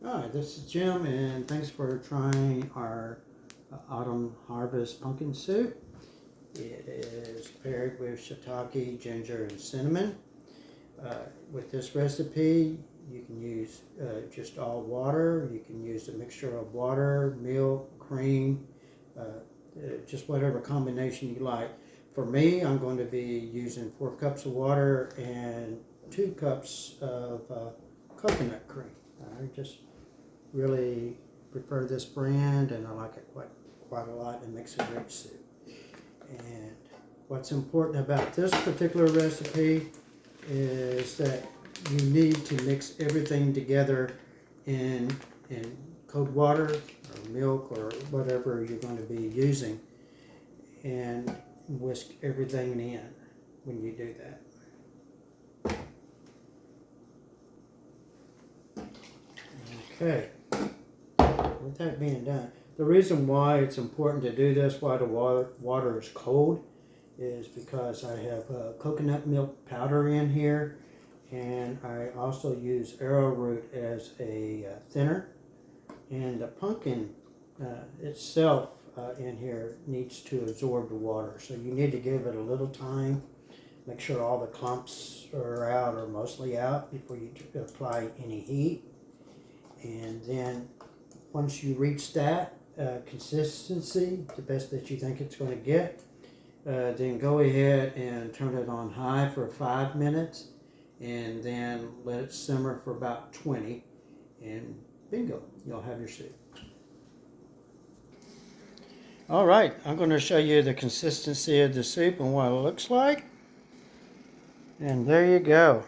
Hi, this is Jim, and thanks for trying our autumn harvest pumpkin soup. It is paired with shiitake, ginger, and cinnamon. With this recipe, you can use just all water. You can use a mixture of water, milk, cream, just whatever combination you like. For me, I'm going to be using 4 cups of water and 2 cups of coconut cream. I just really prefer this brand, and I like it quite a lot. It makes a great soup. And what's important about this particular recipe is that you need to mix everything together in cold water or milk or whatever you're going to be using, and whisk everything in when you do that. Okay, with that being done, the reason why it's important to do this while the water is cold is because I have coconut milk powder in here, and I also use arrowroot as a thinner, and the pumpkin itself in here needs to absorb the water, so you need to give it a little time. Make sure all the clumps are out or mostly out before you apply any heat. And then once you reach that consistency, the best that you think it's going to get, then go ahead and turn it on high for 5 minutes, and then let it simmer for about 20, and bingo, you'll have your soup. All right, I'm going to show you the consistency of the soup and what it looks like. And there you go.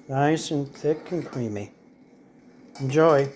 Nice and thick and creamy. Enjoy.